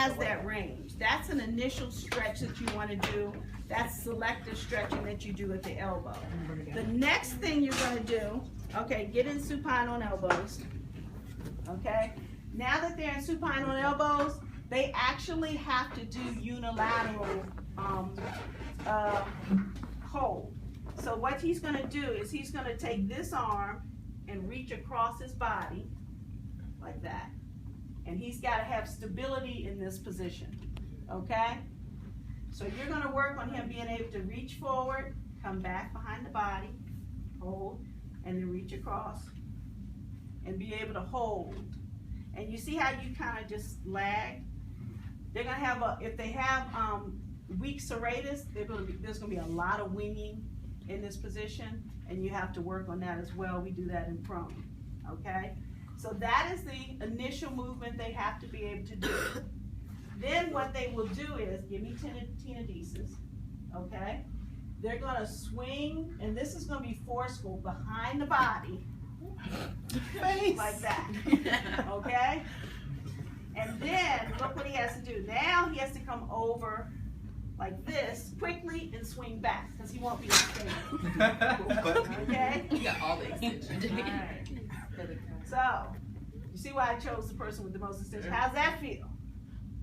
has that range. That's an initial stretch that you want to do. That's selective stretching that you do at the elbow. The next thing you're going to do, okay, get in supine on elbows. Okay, now that they're in supine on elbows, they actually have to do unilateral hold. So what he's going to do is he's going to take this arm and reach across his body like that. And he's got to have stability in this position, okay? So you're going to work on him being able to reach forward, come back behind the body, hold, and then reach across, and be able to hold. And you see how you kind of just lag? They're going to have if they have weak serratus, there's going to be a lot of winging in this position, and you have to work on that as well. We do that in prone, okay? So that is the initial movement they have to be able to do. Then what they will do is, give me tenodesis, okay? They're going to swing, and this is going to be forceful behind the body, like that, okay? And then look what he has to do. Now he has to come over like this quickly and swing back because he won't be extended. Okay? You got all the extensions. All right. So, you see why I chose the person with the most extension. How's that feel?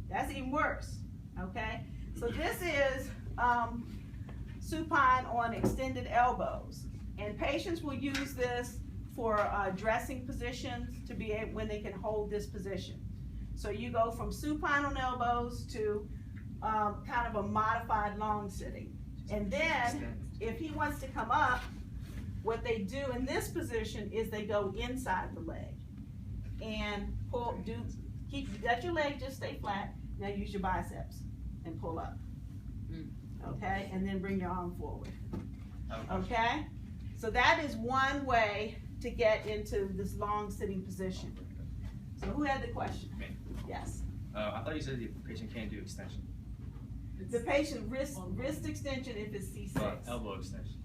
That's even worse. Okay? So this is supine on extended elbows. And patients will use this for dressing positions to be able, when they can hold this position. So you go from supine on elbows to kind of a modified long sitting. And then, if he wants to come up, what they do in this position is they go inside the leg and pull, let your leg just stay flat. Now use your biceps and pull up. Okay, and then bring your arm forward. Okay, so that is one way to get into this long sitting position. So who had the question? Me. Yes. I thought you said the patient can't do extension. The patient wrist extension if it's C6. But elbow extension.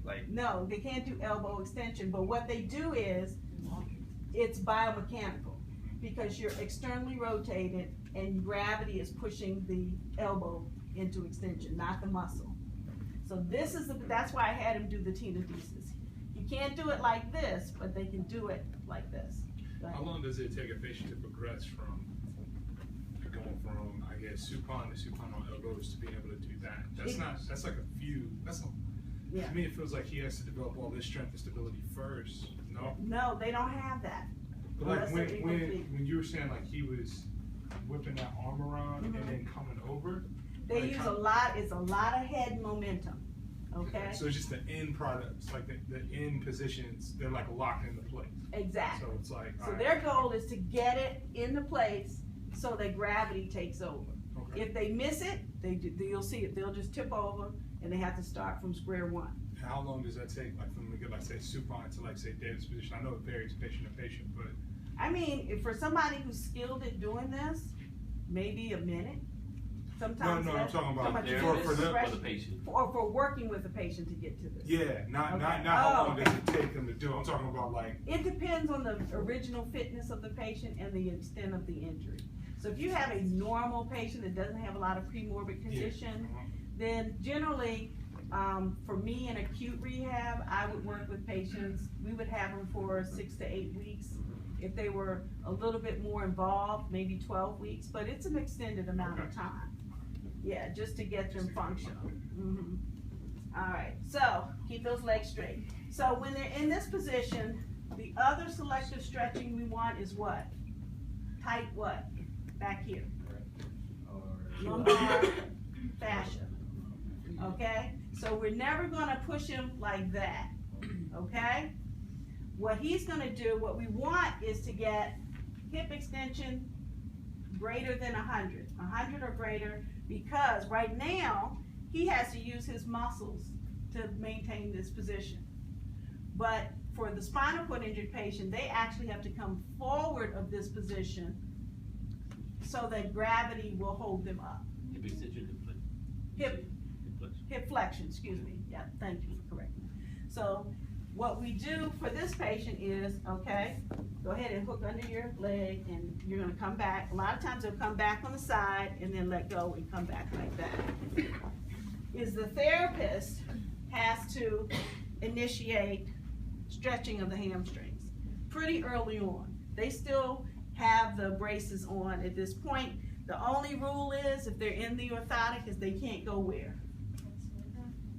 Like no, they can't do elbow extension, but what they do is it's biomechanical because you're externally rotated and gravity is pushing the elbow into extension, not the muscle. So this is that's why I had him do the tenodesis. You can't do it like this, but they can do it like this. How long does it take a patient to progress from going from, I guess, supine to supine on elbows to being able to do that? That's like a few, yeah. To me it feels like he has to develop all this strength and stability first, no? No, they don't have that. But like when you were saying like he was whipping that arm around and then coming over? They use it's a lot of head momentum, okay? So it's just the end products, like the end positions, they're like locked into place. Exactly. So it's like, so their goal is to get it into place so that gravity takes over. Okay. If they miss it, you'll see it. They'll just tip over, and they have to start from square one. How long does that take, like from like say supine to like say David's position? I know it varies patient to patient, but I mean, for somebody who's skilled at doing this, maybe a minute. Sometimes no, I'm talking about for the patient, or for working with the patient to get to this. Yeah, not how long does it take them to do it. I'm talking about like. It depends on the original fitness of the patient and the extent of the injury. So if you have a normal patient that doesn't have a lot of premorbid condition, then generally, for me in acute rehab, I would work with patients. We would have them for 6 to 8 weeks. If they were a little bit more involved, maybe 12 weeks, but it's an extended amount of time. Yeah, just to get them functional. All right, so keep those legs straight. So when they're in this position, the other selective stretching we want is what? Tight what? Back here. Lumbar fascia. Okay? So we're never gonna push him like that. Okay? What he's gonna do, what we want is to get hip extension greater than 100. 100 or greater, because right now he has to use his muscles to maintain this position. But for the spinal cord injured patient, they actually have to come forward of this position so that gravity will hold them up. Hip extension, hip flexion, excuse me. Yeah, thank you for correcting me. So what we do for this patient is, okay, go ahead and hook under your leg and you're gonna come back. A lot of times they'll come back on the side and then let go and come back like that. Is the therapist has to initiate stretching of the hamstrings pretty early on. They still have the braces on at this point. The only rule is if they're in the orthotic is they can't go where?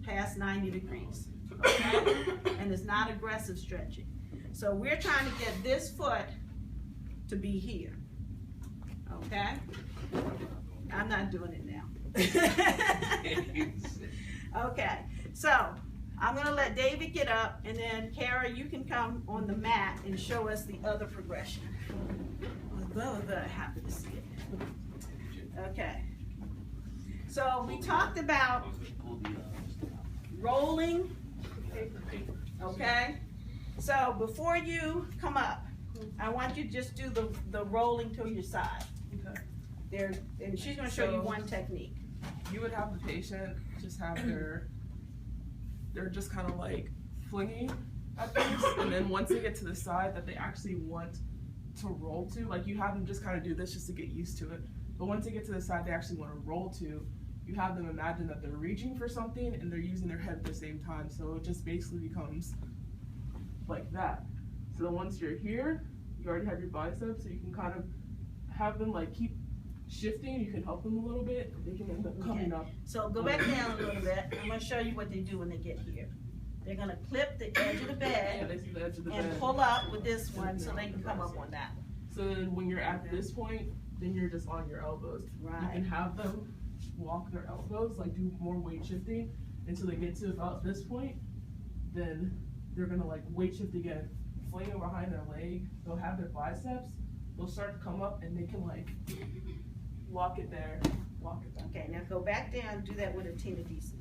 Past 90 degrees. Okay? And it's not aggressive stretching. So we're trying to get this foot to be here. Okay? I'm not doing it now. Okay, so I'm gonna let David get up and then Kara, you can come on the mat and show us the other progression. Although I'm happy to see it. Okay. So we talked about rolling. Okay. So before you come up, I want you to just do the rolling to your side. Okay. There, and she's going to show you one technique. You would have the patient just have they're just kind of like flinging at things, and then once they get to the side that they actually want to roll to, like you have them just kind of do this just to get used to it. But once they get to the side they actually want to roll to, you have them imagine that they're reaching for something and they're using their head at the same time. So it just basically becomes like that. So once you're here, you already have your biceps, so you can kind of have them like keep shifting. You can help them a little bit. They can end up coming up. So go back down a little bit. I'm going to show you what they do when they get here. They're going to clip the edge of the bed Yeah, they see the edge of the and bed. pull up with this one so they can come up on that. So then when you're at this point, then you're just on your elbows. Right. You can have them walk their elbows, like do more weight shifting until they get to about this point. Then they're gonna like weight shift again, fling it behind their leg. They'll have their biceps. They'll start to come up and they can like lock it there, lock it there. Okay, now go back down. Do that with a tenodesis.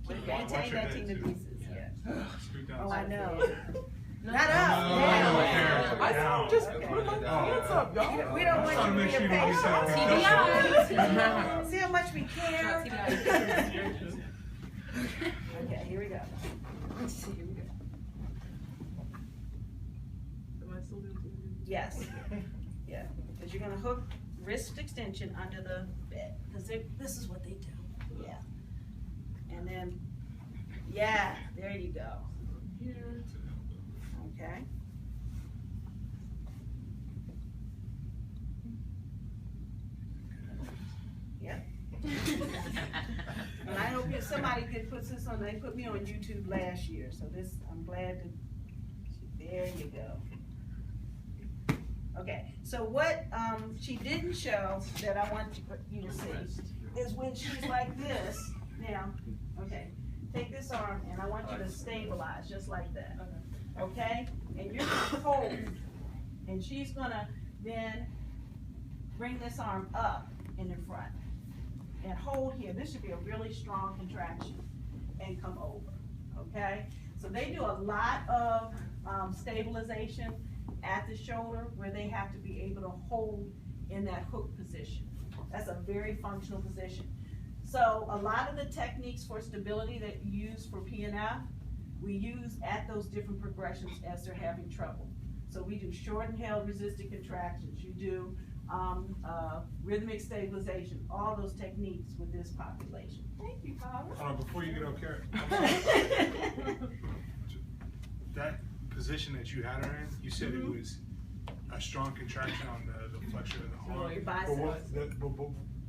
Maintain that tenodesis. Yeah. Scoot down. Oh, I know. No. Not up. No. I said just Okay. put my hands up, y'all. We don't want you to be a patient. See how much we care? Okay, here we go. Let's see, here we go. Am I still doing Yes. Yeah, because you're gonna hook wrist extension under the bed, because this is what they do. Yeah. And then, yeah, there you go. here? Okay. Yep. And I hope somebody could put this on. They put me on YouTube last year, so this I'm glad to. There you go. Okay, so what she didn't show that I want you to see is when she's like this. Now, okay, take this arm and I want you to stabilize just like that. Okay, and you're gonna hold, and she's gonna then bring this arm up in the front and hold here. This should be a really strong contraction and come over. Okay, so they do a lot of stabilization at the shoulder where they have to be able to hold in that hook position. That's a very functional position. So a lot of the techniques for stability that you use for PNF, we use at those different progressions as they're having trouble. So we do short and held resisted contractions. You do rhythmic stabilization, all those techniques with this population. Thank you, Paula. Before you get up, Karen, that position that you had her in, you said it was a strong contraction on the flexion of the arm. Your But biceps.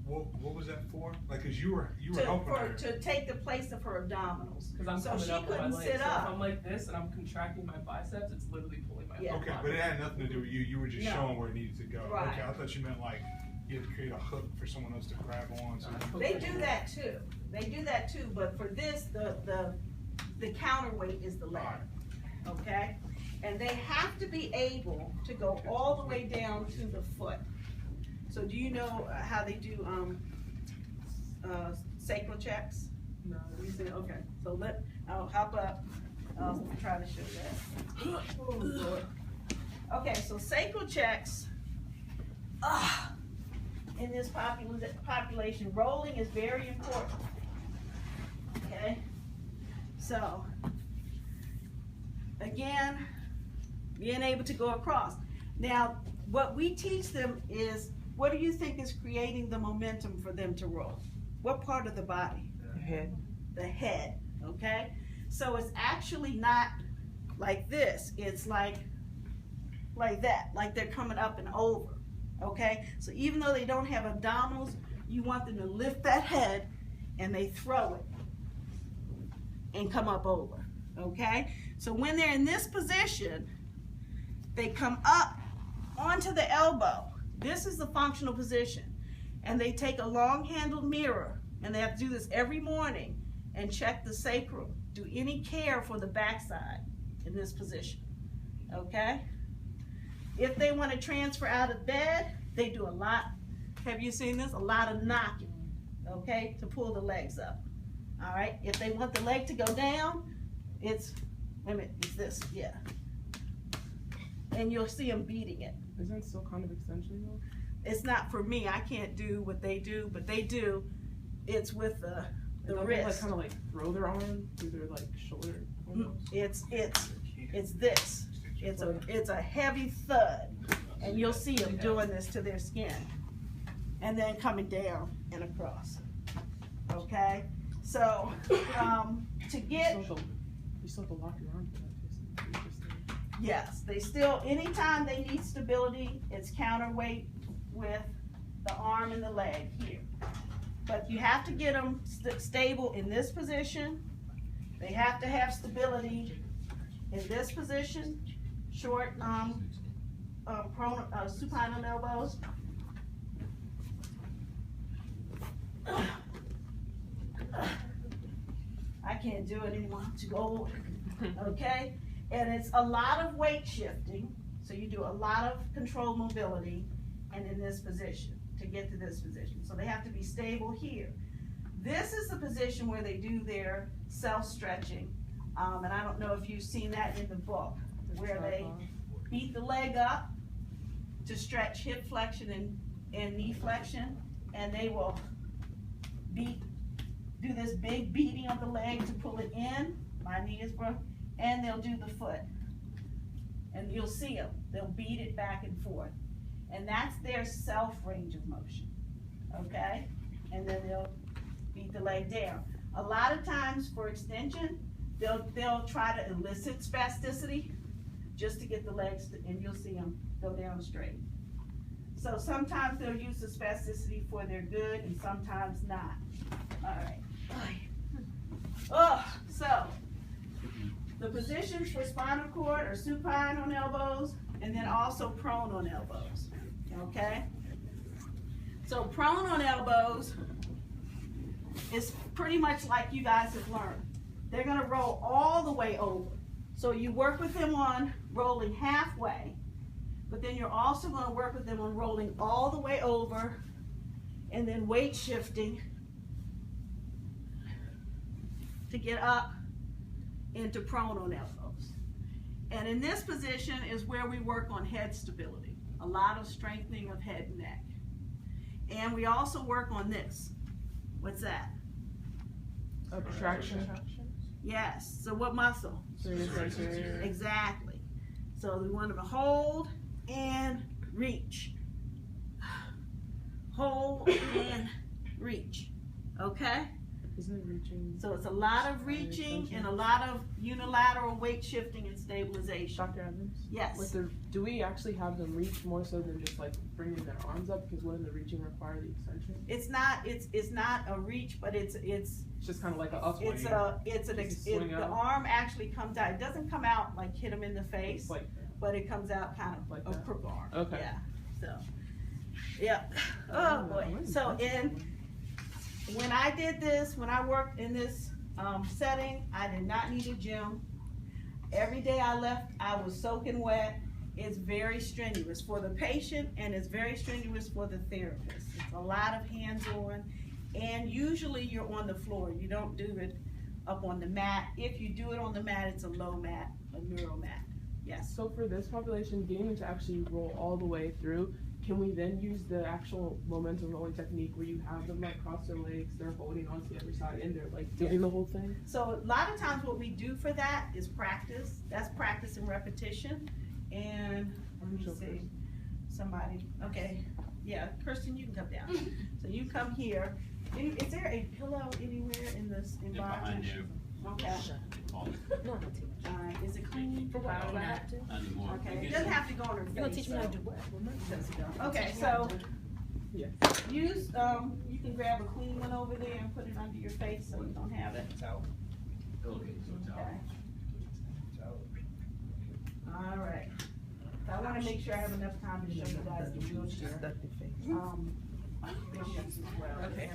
what was that for? Like, cause you were To, helping her. to take the place of her abdominals. Because I'm So coming she up with my couldn't legs. sit So if up. I'm like this and I'm contracting my biceps, it's literally pulling my Yeah. Okay, but it had nothing to do with you. You were just No. showing where it needed to go. Right. Okay, I thought you meant like you had to create a hook for someone else to grab on. So They do that too. They do that too, but for this, the counterweight is the leg, okay? And they have to be able to go all the way down to the foot. So do you know how they do sacral checks? No. You say, okay, so I'll hop up, I'll try to show that. Oh, Lord. Okay, so sacral checks, in this population, rolling is very important. Okay, so again, being able to go across. Now, what we teach them is, what do you think is creating the momentum for them to roll? What part of the body? The head. The head, okay? So it's actually not like this. It's like that, like they're coming up and over, okay? So even though they don't have abdominals, you want them to lift that head and they throw it and come up over, okay? So when they're in this position, they come up onto the elbow. This is the functional position. And they take a long-handled mirror, and they have to do this every morning, and check the sacrum. Do any care for the backside in this position, okay? If they want to transfer out of bed, they do a lot. Have you seen this? A lot of knocking, okay, to pull the legs up. All right. If they want the leg to go down, it's this, yeah. And you'll see them beating it. Isn't it still kind of extension though? It's not for me. I can't do what they do, but they do. It's with the Don't wrist. they like kind of like throw their arm through their like shoulder? Almost? It's this. It's a heavy thud, and you'll see them doing this to their skin, and then coming down and across. Okay, so to get You still have to lock your arm for that too. yes, they still anytime they need stability, it's counterweight with the arm and the leg here. But you have to get them stable in this position. They have to have stability in this position. Short, supine on elbows. I can't do it anymore, I'm too old, okay? And it's a lot of weight shifting, so you do a lot of control mobility, and in this position, to get to this position. So they have to be stable here. This is the position where they do their self-stretching, and I don't know if you've seen that in the book, where they beat the leg up to stretch hip flexion and knee flexion, and they will do this big beating of the leg to pull it in. My knee is broken, and they'll do the foot, and you'll see them. They'll beat it back and forth, and that's their self range of motion. Okay, and then they'll beat the leg down. A lot of times for extension, they'll try to elicit spasticity just to get the legs, and you'll see them go down straight. So sometimes they'll use the spasticity for their good, and sometimes not. All right. Oh, so the positions for spinal cord are supine on elbows, and then also prone on elbows. Okay. So prone on elbows is pretty much like you guys have learned. They're going to roll all the way over. So you work with them on rolling halfway, but then you're also going to work with them on rolling all the way over, and then weight shifting to get up into prone on elbows. And in this position is where we work on head stability, a lot of strengthening of head and neck. And we also work on this. What's that? Abstraction. Yes. So what muscle? Exactly. Exactly. So we want them to hold and reach. Hold and reach. Okay? Isn't it reaching? So it's a lot of reaching and a lot of unilateral weight shifting and stabilization. Dr. Evans? Yes. Do we actually have them reach more so than just like bringing their arms up? Because wouldn't the reaching require the extension? It's not a reach, but it's just kind of like a up. The arm actually comes out. It doesn't come out like hit them in the face, like but it comes out kind of like a crook arm. Okay. Yeah. So. Yeah. Oh boy. So when I did this, when I worked in this setting, I did not need a gym. Every day I left, I was soaking wet. It's very strenuous for the patient, and it's very strenuous for the therapist. It's a lot of hands-on, and usually you're on the floor. You don't do it up on the mat. If you do it on the mat, it's a low mat, a neuro mat. Yes. So for this population, getting them to actually roll all the way through, can we then use the actual momentum rolling technique where you have them like cross their legs, they're holding onto the other side, and they're like doing the whole thing? So a lot of times what we do for that is practice. That's practice and repetition. And let me see, somebody, okay, yeah, Kirsten, you can come down. So you come here. Is there a pillow anywhere in this environment? Okay. Is it clean? For what? Do I have to? Okay, it doesn't have to go on her face. You're gonna teach me how to do what? Okay, so Yeah. use, you can grab a clean one over there and put it under your face so you don't have it. Okay. All right. So I wanna make sure I have enough time to show you guys the wheelchair. Okay.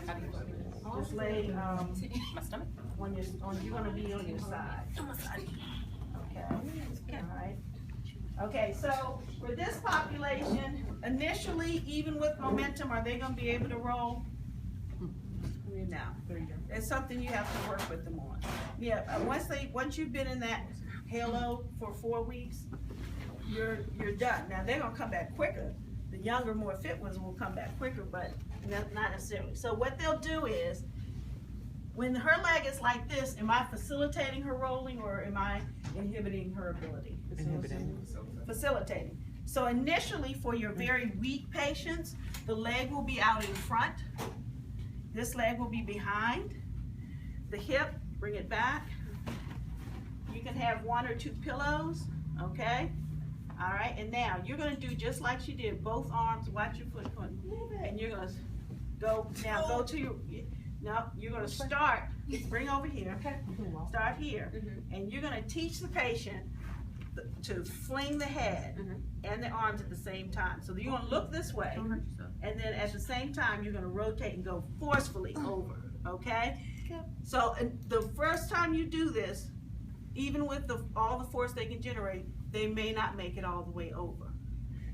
Just lay, My stomach? you're gonna be on your side. On my side. Okay, alright. Okay, so for this population, initially, even with momentum, are they gonna be able to roll? No. There you go. It's something you have to work with them on. Yeah, once you've been in that halo for 4 weeks, you're done. Now, they're gonna come back quicker. The younger, more fit ones will come back quicker, but not necessarily. So what they'll do is, when her leg is like this, am I facilitating her rolling or am I inhibiting her ability? Facilitating. So initially, for your very weak patients, the leg will be out in front. This leg will be behind. The hip, bring it back. You can have 1 or 2 pillows, okay? All right, and now you're gonna do just like she did, both arms, watch your foot, and you're gonna go to your, no, you're gonna start, bring over here, start here, and you're gonna teach the patient to fling the head and the arms at the same time. So you're gonna look this way, and then at the same time, you're gonna rotate and go forcefully over, okay? So the first time you do this, even with all the force they can generate, they may not make it all the way over.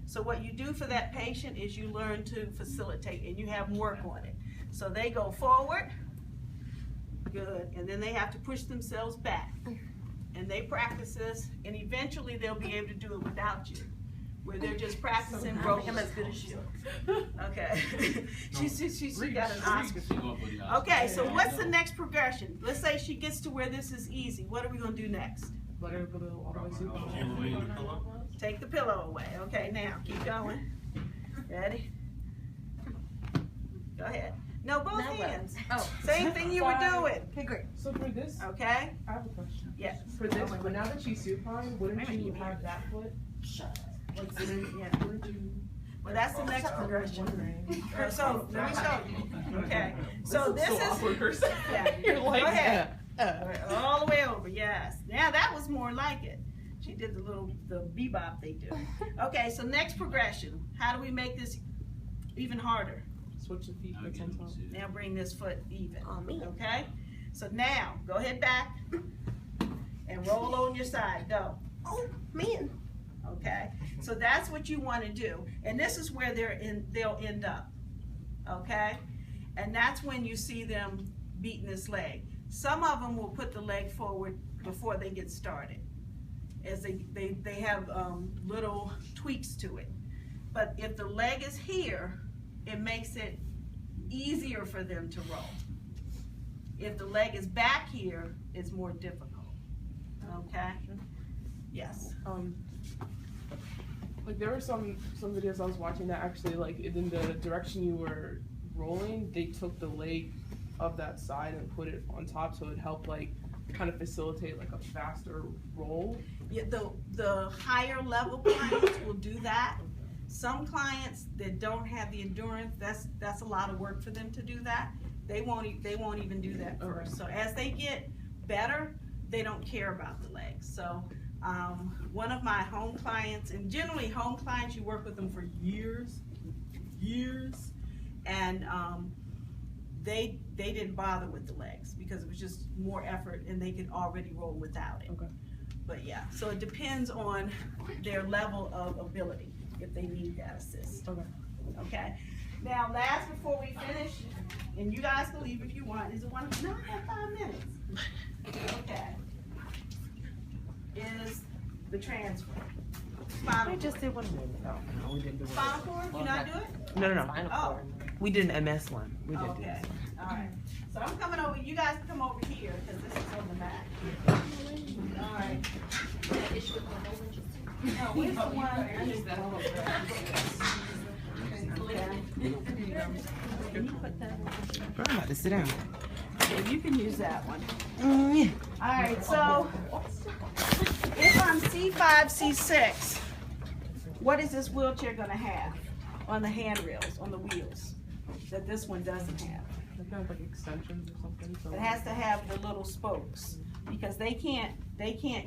So what you do for that patient is you learn to facilitate and you have them work on it. So they go forward, good, and then they have to push themselves back. And they practice this, and eventually they'll be able to do it without you, where they're just practicing rolling. I'm as good as you. Okay. she got an Oscar. Okay, so what's the next progression? Let's say she gets to where this is easy. What are we gonna do next? Let her go all the way to Take the pillow away. Okay, now keep going. Ready? Go ahead. No, both hands. Oh. Same thing you were doing. Okay, great. So for this, Okay? I have a question. Yes. For this, but now that she's supine, wouldn't you have that foot? Like, wouldn't you? Well, that's the next progression. Wondering. So let me show you. Okay. So this so is. awkward, Kirsten. Yeah. You're like, Go ahead. All the way over. Yes. Now that was more like it. She did the bebop they do. Okay. So next progression. How do we make this even harder? Switch the feet. That's on top. Now bring this foot even. Oh, me. Okay. So now go ahead back and roll on your side. Go. Oh, man. Okay, so that's what you want to do, and this is where they'll end up. Okay, and that's when you see them beating this leg. Some of them will put the leg forward before they get started, as they have little tweaks to it. But if the leg is here, it makes it easier for them to roll. If the leg is back here, it's more difficult. Okay. Yes. Like there were some videos I was watching that actually like in the direction you were rolling, they took the leg of that side and put it on top, so it helped like kind of facilitate like a faster roll. Yeah, the higher level clients will do that. Some clients that don't have the endurance, that's a lot of work for them to do that. They won't even do that first. So as they get better, they don't care about the legs. So one of my home clients, and generally home clients, you work with them for years, and they didn't bother with the legs because it was just more effort and they could already roll without it. Okay. But yeah, so it depends on their level of ability if they need that assist. Okay. Okay. Now last before we finish, and you guys can leave if you want, is it one? No, I have 5 minutes. Okay. Is the transfer. spinal We just cord? did one. No, we didn't do Spinal one. cord, you not do it? No. Oh, We did an MS one. We did okay, this. alright. So I'm coming over, you guys come over here, cause this is on the mat. Alright. No, where's the one? I need that. I'm about to sit down. Yeah, you can use that one. Yeah. Alright, so if I'm C5, C6, what is this wheelchair gonna have on the handrails, on the wheels, that this one doesn't have? It kind of like extensions or something. So It has to have the little spokes, because they can't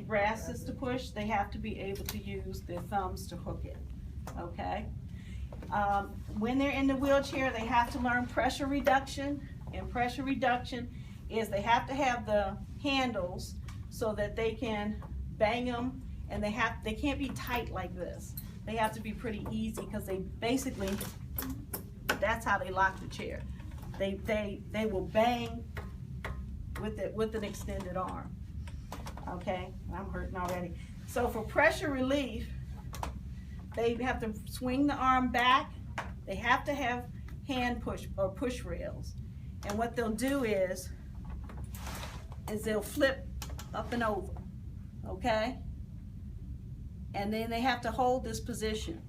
grasp this to push, they have to be able to use their thumbs to hook it, okay? When they're in the wheelchair, they have to learn pressure reduction, and pressure reduction is they have to have the handles so that they can bang them, and they can't be tight like this. They have to be pretty easy, because they basically, that's how they lock the chair. They will bang with an extended arm. Okay, I'm hurting already. So for pressure relief, they have to swing the arm back. They have to have hand push or push rails. And what they'll do is they'll flip up and over, okay? And then they have to hold this position,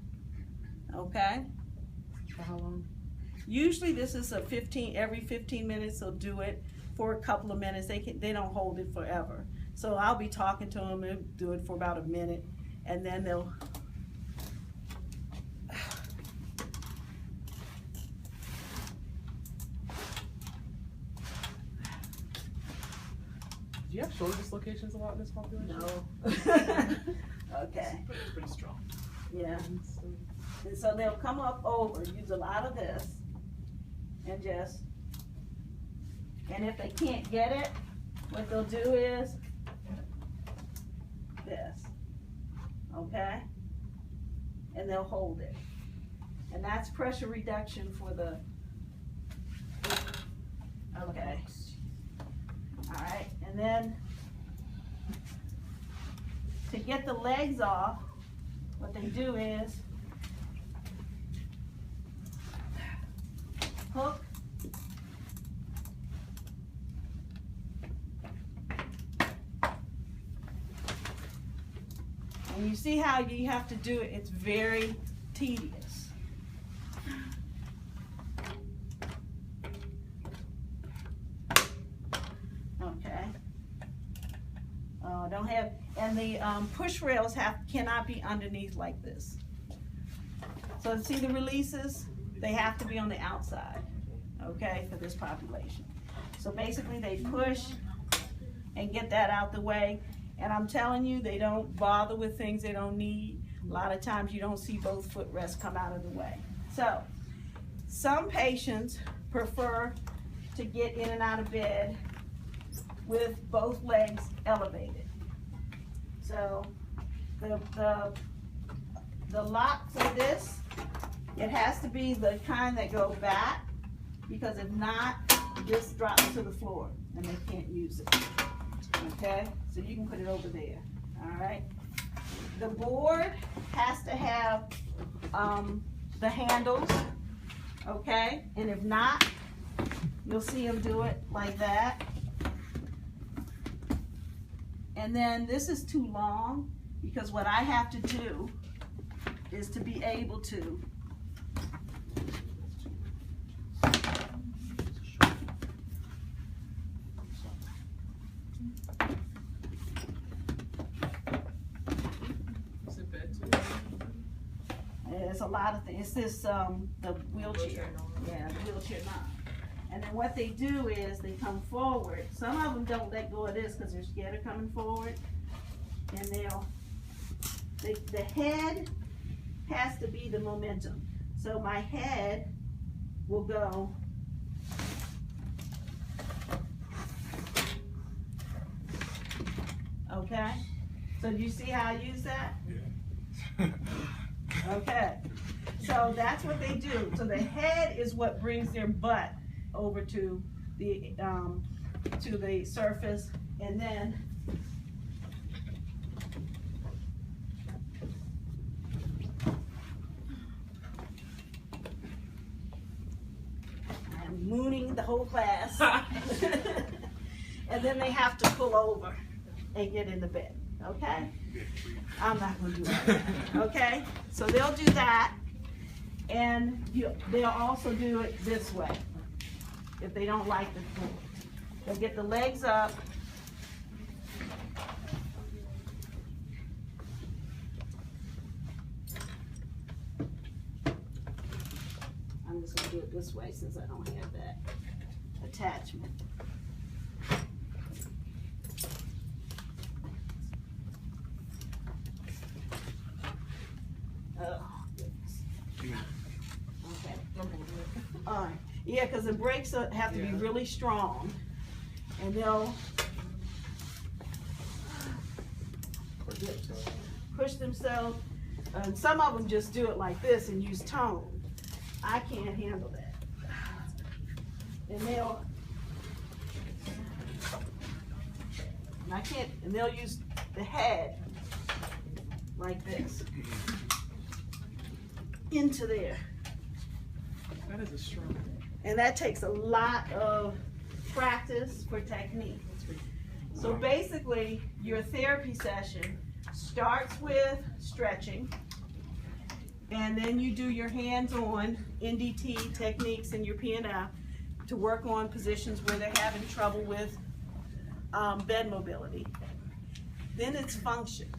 okay? for how long? Usually this is every 15 minutes they'll do it for a couple of minutes. They don't hold it forever. So I'll be talking to them and do it for about a minute, and then they'll. Do you have shoulder dislocations a lot in this population? No. Okay. It's pretty strong. Yeah. And so they'll come up over, use a lot of this, and if they can't get it, what they'll do is this, okay? And they'll hold it. And that's pressure reduction for the, okay. All right, and then to get the legs off, what they do is hook, and you see how you have to do it, it's very tedious. Okay. Don't have, and the push rails cannot be underneath like this. So see the releases? They have to be on the outside, okay, for this population. So basically they push and get that out the way. And I'm telling you, they don't bother with things they don't need. A lot of times you don't see both footrests come out of the way. So some patients prefer to get in and out of bed with both legs elevated. So the locks of this, it has to be the kind that go back, because if not, this drops to the floor and they can't use it. Okay, so you can put it over there. All right. The board has to have the handles. Okay, and if not, you'll see them do it like that. And then this is too long, because what I have to do is to be able to Is it bed too? there's a lot of things. It's this the wheelchair. Yeah, the wheelchair knob. And then what they do is they come forward. Some of them don't let go of this because they're scared of coming forward. And the head has to be the momentum. So my head will go okay. So do you see how I use that? Yeah. Okay, so that's what they do. So the head is what brings their butt over to the surface, and then and mooning the whole class. And then they have to pull over and get in the bed, okay? I'm not gonna do that, okay? So they'll do that, and they'll also do it this way, if they don't like the floor. They'll get the legs up, I'm just gonna do it this way since I don't have that attachment. Oh, goodness. Okay. All right. Yeah, because the brakes have to be really strong, and they'll push themselves. And some of them just do it like this and use tone. I can't handle that. And they'll use the head like this into there. That is a strong. And that takes a lot of practice for technique. So basically, your therapy session starts with stretching, and then you do your hands-on NDT techniques and your P&F to work on positions where they're having trouble with bed mobility. Then it's function,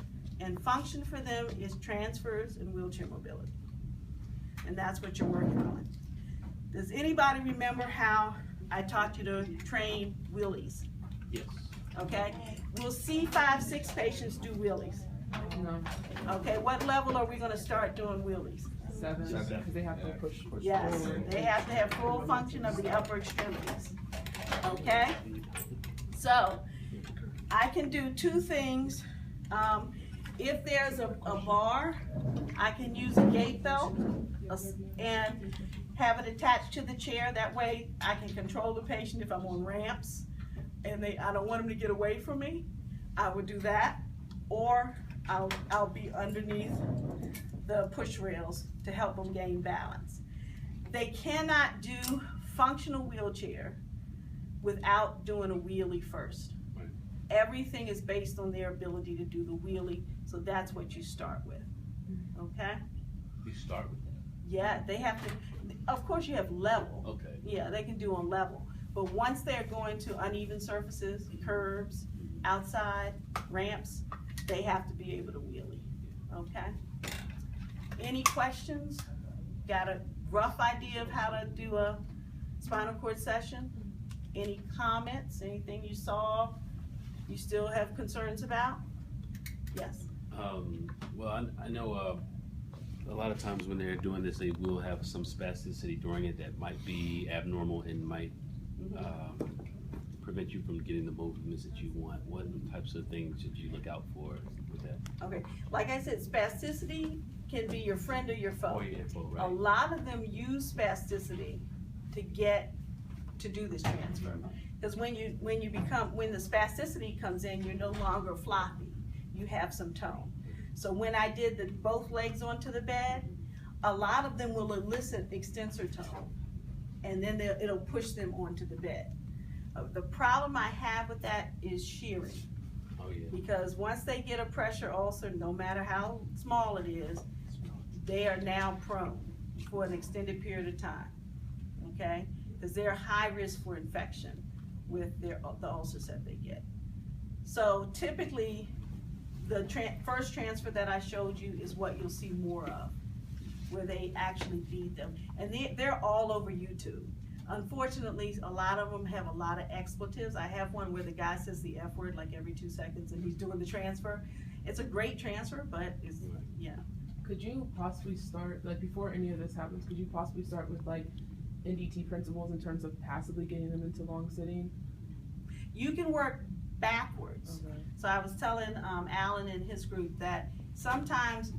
and function for them is transfers and wheelchair mobility. And that's what you're working on. Does anybody remember how I taught you to train wheelies? Yes. Okay, we'll see 5, 6 patients do wheelies. No. Okay, what level are we gonna start doing wheelies? 7. Because they have to push Yes, forward. they have to have full function of the upper extremities. Okay, so I can do 2 things. If there's a bar, I can use a gait belt and have it attached to the chair. That way I can control the patient if I'm on ramps and I don't want them to get away from me. I would do that, or I'll be underneath the push rails to help them gain balance. They cannot do functional wheelchair without doing a wheelie first. Right. Everything is based on their ability to do the wheelie, so that's what you start with, okay? You start with that. Yeah, they have to, of course you have level. Okay. Yeah, they can do on level, but once they're going to uneven surfaces, curbs, outside, ramps, they have to be able to wheelie, okay? Any questions? Got a rough idea of how to do a spinal cord session? Any comments, anything you saw you still have concerns about? Yes. Well, I know a lot of times when they're doing this, they will have some spasticity during it that might be abnormal and might prevent you from getting the movements that you want. What types of things should you look out for with that? Okay, like I said, spasticity can be your friend or your foe. Oh, yeah, well, A right. lot of them use spasticity to do this transfer. Because when the spasticity comes in, you're no longer floppy. You have some tone. So when I did both legs onto the bed, a lot of them will elicit extensor tone, and then it'll push them onto the bed. The problem I have with that is shearing. Oh, yeah. Because once they get a pressure ulcer, no matter how small it is, they are now prone for an extended period of time, okay? Because they're high risk for infection with the ulcers that they get. So typically, the first transfer that I showed you is what you'll see more of, where they actually beat them. And they're all over YouTube. Unfortunately, a lot of them have a lot of expletives. I have one where the guy says the F word like every 2 seconds and he's doing the transfer. It's a great transfer, but it's, yeah. Could you possibly start, like before any of this happens, could you possibly start with like NDT principles in terms of passively getting them into long sitting? You can work backwards. Okay. So I was telling Alan and his group that sometimes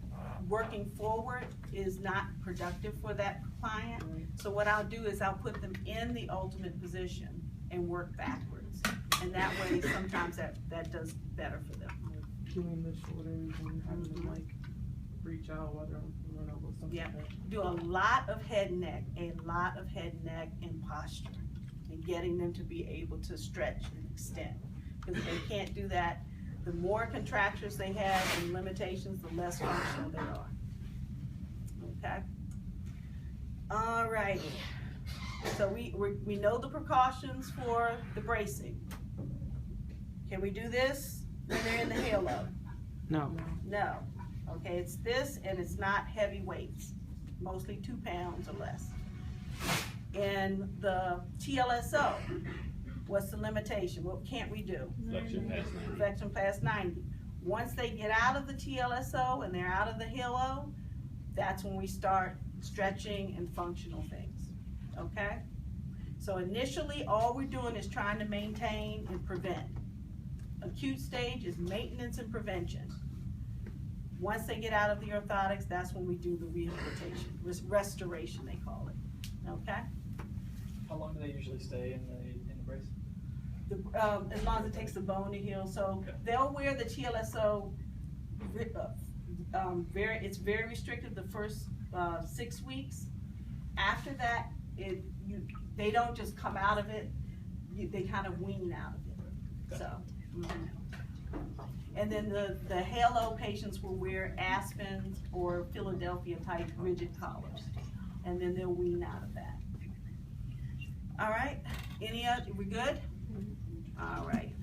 working forward is not productive for that client. Right. So what I'll do is I'll put them in the ultimate position and work backwards. And that way sometimes that does better for them. Like doing the shoulders and having them like reach out, whether I'm run over something. Yeah. Do a lot of head and neck, and posture, and getting them to be able to stretch and extend. Because if they can't do that, the more contractures they have and limitations, the less functional they are. Okay? All righty. So we know the precautions for the bracing. Can we do this when they're in the halo? No. No. Okay, it's this, and it's not heavy weights, mostly 2 pounds or less. And the TLSO, what's the limitation? What can't we do? Flexion past 90. Flexion past 90. Once they get out of the TLSO and they're out of the halo, that's when we start stretching and functional things, okay? So initially, all we're doing is trying to maintain and prevent. Acute stage is maintenance and prevention. Once they get out of the orthotics, that's when we do the rehabilitation, restoration they call it, okay? How long do they usually stay in the brace? As long as it takes the bone to heal, so they'll wear the TLSO, it's very restrictive the first 6 weeks. After that, they don't just come out of it, they kind of wean out of it, so. And then the halo patients will wear Aspen or Philadelphia type rigid collars, and then they'll wean out of that. All right, we good? All right.